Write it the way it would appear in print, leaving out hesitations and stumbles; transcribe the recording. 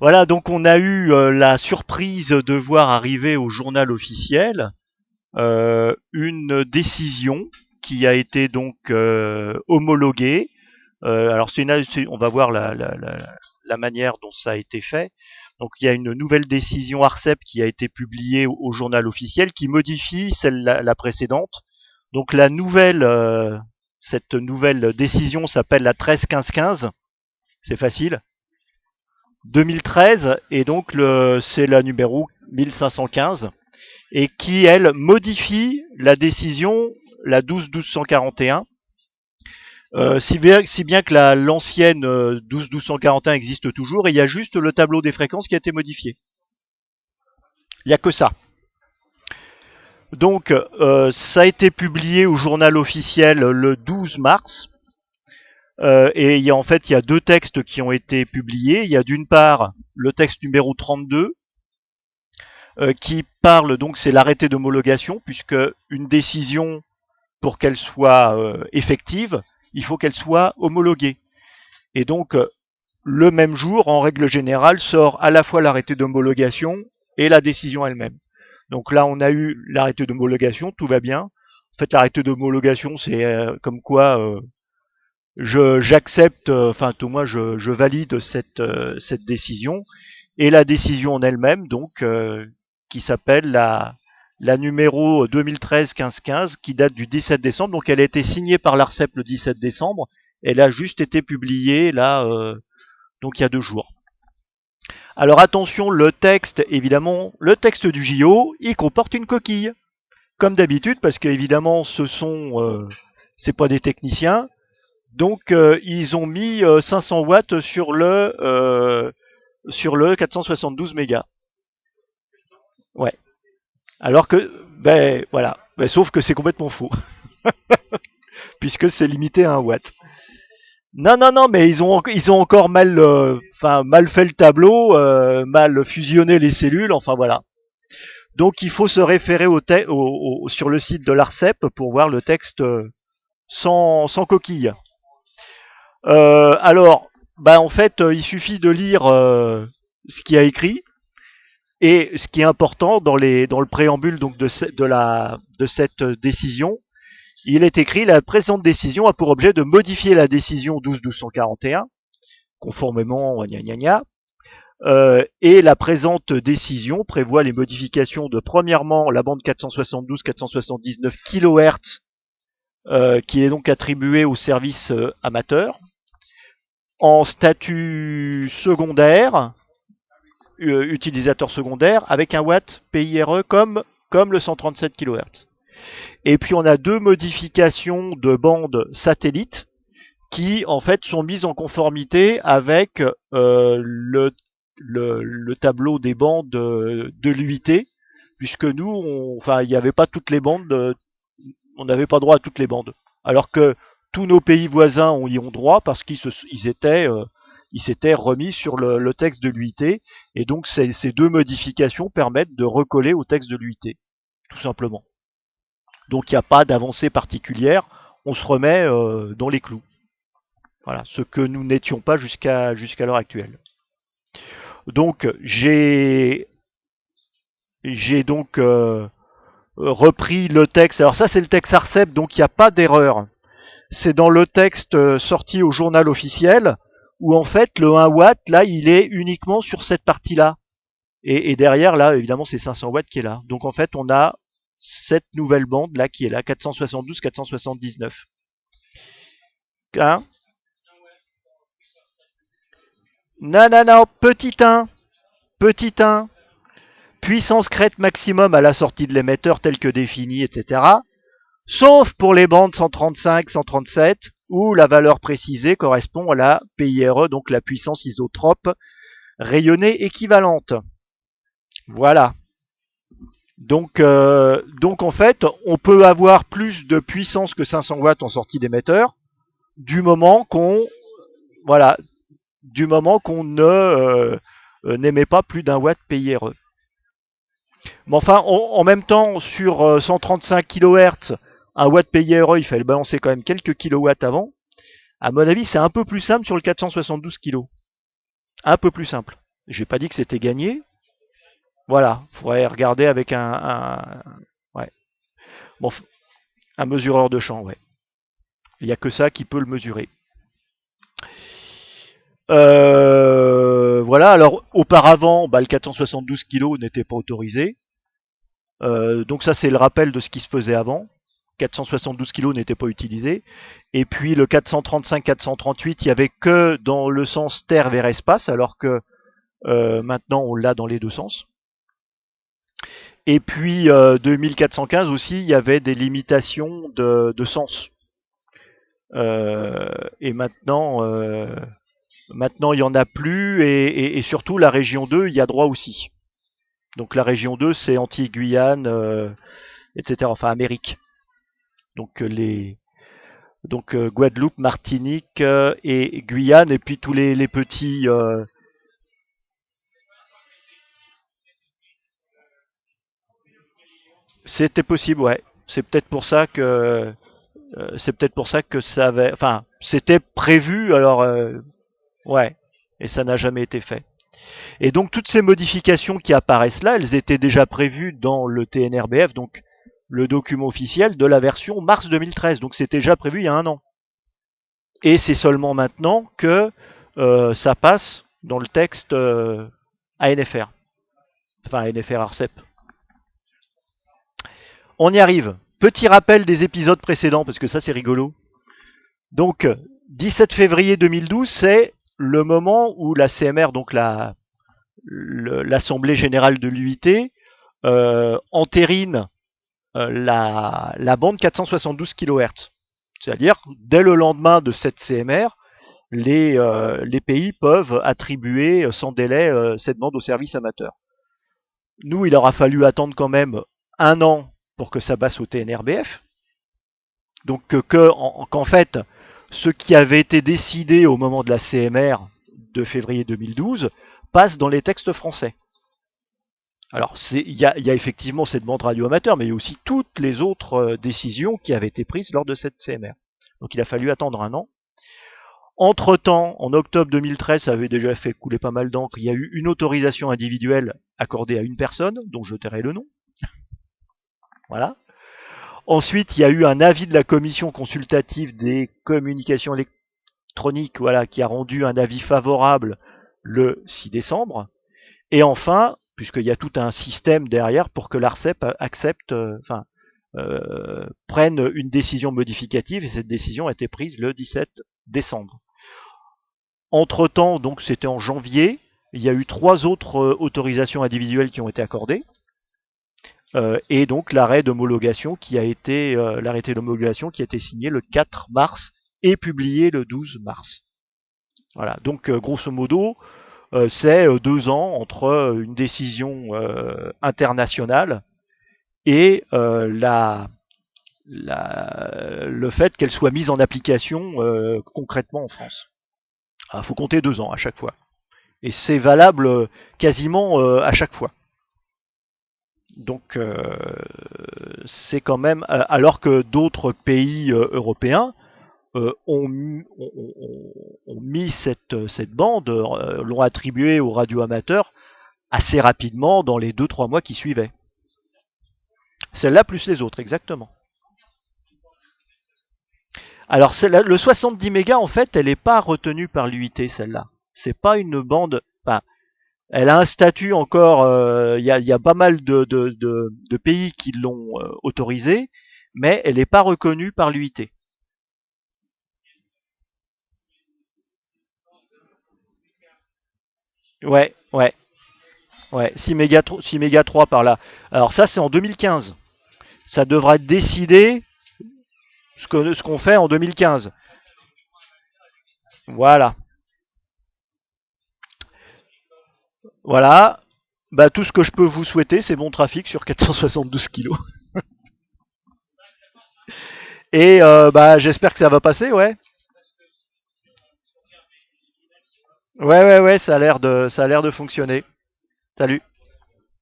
Voilà, donc on a eu la surprise de voir arriver au journal officiel une décision qui a été donc homologuée. Alors on va voir la manière dont ça a été fait. Donc il y a une nouvelle décision ARCEP qui a été publiée au journal officiel qui modifie la précédente. Donc cette nouvelle décision s'appelle la 13-15-15. C'est facile. 2013 et donc c'est la numéro 1515 et qui elle modifie la décision la 12-1241 si bien que l'ancienne 12-1241 existe toujours et il y a juste le tableau des fréquences qui a été modifié. Il n'y a que ça. Donc ça a été publié au journal officiel le 12 mars. Et en fait, il y a deux textes qui ont été publiés. Il y a d'une part le texte numéro 32 qui parle donc, c'est l'arrêté d'homologation, puisque une décision, pour qu'elle soit effective, il faut qu'elle soit homologuée. Et donc, le même jour, en règle générale, sort à la fois l'arrêté d'homologation et la décision elle-même. Donc là, on a eu l'arrêté d'homologation, tout va bien. En fait, l'arrêté d'homologation, c'est comme quoi j'accepte, enfin, tout moi, je valide cette décision. Et la décision en elle-même, donc, qui s'appelle la numéro 2013-1515, qui date du 17 décembre. Donc, elle a été signée par l'ARCEP le 17 décembre. Elle a juste été publiée là, donc il y a 2 jours. Alors attention, le texte, évidemment, le texte du JO, il comporte une coquille, comme d'habitude, parce qu'évidemment, c'est pas des techniciens. Donc, ils ont mis 500 watts sur le 472 mégas. Ouais. Alors que, ben voilà, ben, sauf que c'est complètement faux, puisque c'est limité à 1 watt. Non, non, non, mais ils ont encore mal, mal fait le tableau, mal fusionné les cellules, enfin voilà. Donc il faut se référer sur le site de l'ARCEP pour voir le texte sans coquille. Alors, bah en fait, il suffit de lire ce qui a écrit. Et ce qui est important dans le préambule donc de cette décision, il est écrit la présente décision a pour objet de modifier la décision 12-1241, conformément gna gna gna, et la présente décision prévoit les modifications de premièrement la bande 472-479 kHz qui est donc attribuée au service amateur. En statut secondaire, utilisateur secondaire, avec un watt PIRE comme le 137 kHz. Et puis on a 2 modifications de bandes satellites qui en fait sont mises en conformité avec le tableau des bandes de l'UIT, puisque nous, il n'y avait pas toutes les bandes, on n'avait pas droit à toutes les bandes. Alors que tous nos pays voisins y ont droit parce qu'ils s'étaient remis sur le texte de l'UIT. Et donc ces 2 modifications permettent de recoller au texte de l'UIT, tout simplement. Donc il n'y a pas d'avancée particulière, on se remet dans les clous. Voilà, ce que nous n'étions pas jusqu'à l'heure actuelle. Donc j'ai donc repris le texte. Alors ça c'est le texte ARCEP, donc il n'y a pas d'erreur. C'est dans le texte sorti au journal officiel où en fait le 1 watt là il est uniquement sur cette partie-là. Et derrière là évidemment c'est 500 watts qui est là. Donc en fait on a cette nouvelle bande là qui est là, 472-479. Hein? Non, non, non, petit 1, puissance crête maximum à la sortie de l'émetteur tel que défini, etc. Sauf pour les bandes 135, 137, où la valeur précisée correspond à la PIRE, donc la puissance isotrope rayonnée équivalente. Voilà. Donc en fait, on peut avoir plus de puissance que 500 watts en sortie d'émetteur du moment qu'on voilà, du moment qu'on n'émet pas plus d'1 watt PIRE. Mais enfin, en même temps, sur 135 kHz, 1 watt PIRE, il fallait balancer quand même quelques kilowatts avant. À mon avis, c'est un peu plus simple sur le 472 kg. Un peu plus simple. J'ai pas dit que c'était gagné. Voilà, faudrait regarder avec ouais. Bon, un mesureur de champ, ouais. Il n'y a que ça qui peut le mesurer. Voilà, alors auparavant, bah, le 472 kg n'était pas autorisé. Donc ça c'est le rappel de ce qui se faisait avant. 472 kg n'était pas utilisé. Et puis le 435-438, il n'y avait que dans le sens terre vers espace, alors que maintenant on l'a dans les deux sens. Et puis 2415 aussi, il y avait des limitations de sens. Et maintenant, il n'y en a plus, et surtout la région 2, il y a droit aussi. Donc la région 2, c'est Antilles-Guyane, etc. Enfin Amérique. Donc Guadeloupe, Martinique et Guyane, et puis tous les petits. C'était possible, ouais. C'est peut-être pour ça que ça avait. Enfin, c'était prévu. Alors, ouais. Et ça n'a jamais été fait. Et donc toutes ces modifications qui apparaissent là, elles étaient déjà prévues dans le TNRBF, donc le document officiel de la version mars 2013. Donc c'était déjà prévu il y a un an. Et c'est seulement maintenant que ça passe dans le texte ANFR, enfin ANFR ARCEP. On y arrive. Petit rappel des épisodes précédents, parce que ça c'est rigolo. Donc 17 février 2012, c'est le moment où la CMR, donc l'Assemblée générale de l'UIT, entérine la bande 472 kHz. C'est-à-dire, dès le lendemain de cette CMR, les pays peuvent attribuer sans délai cette bande au service amateur. Nous, il aura fallu attendre quand même un an pour que ça passe au TNRBF. Donc qu'en fait, ce qui avait été décidé au moment de la CMR de février 2012 passe dans les textes français. Alors, il y a effectivement cette bande radio amateur, mais il y a aussi toutes les autres décisions qui avaient été prises lors de cette CMR. Donc, il a fallu attendre un an. Entre-temps, en octobre 2013, ça avait déjà fait couler pas mal d'encre. Il y a eu une autorisation individuelle accordée à une personne, dont je tairai le nom. Voilà. Ensuite, il y a eu un avis de la commission consultative des communications électroniques, voilà, qui a rendu un avis favorable le 6 décembre. Et enfin, puisqu'il y a tout un système derrière pour que l'ARCEP accepte, prenne une décision modificative, et cette décision a été prise le 17 décembre. Entre-temps, donc c'était en janvier, il y a eu 3 autres autorisations individuelles qui ont été accordées, et donc l'arrêt d'homologation l'arrêté d'homologation qui a été signé le 4 mars et publié le 12 mars. Voilà, donc grosso modo, c'est 2 ans entre une décision internationale et le fait qu'elle soit mise en application concrètement en France. Il faut compter 2 ans à chaque fois. Et c'est valable quasiment à chaque fois. Donc c'est quand même, alors que d'autres pays européens ont mis cette bande, l'ont attribuée aux radioamateurs assez rapidement dans les 2-3 mois qui suivaient. Celle-là plus les autres, exactement. Alors le 70 mégas, en fait, elle n'est pas retenue par l'UIT, celle-là. C'est pas une bande. Enfin, elle a un statut encore. Il y a pas mal de pays qui l'ont autorisée, mais elle n'est pas reconnue par l'UIT. Ouais, ouais, ouais. 6 mégas 3 par là. Alors ça, c'est en 2015. Ça devra être décidé ce qu'on fait en 2015. Voilà. Voilà. Bah, tout ce que je peux vous souhaiter, c'est bon trafic sur 472 kilos. Et bah, j'espère que ça va passer, ouais. Ouais, ouais, ouais, ça a l'air de fonctionner. Salut.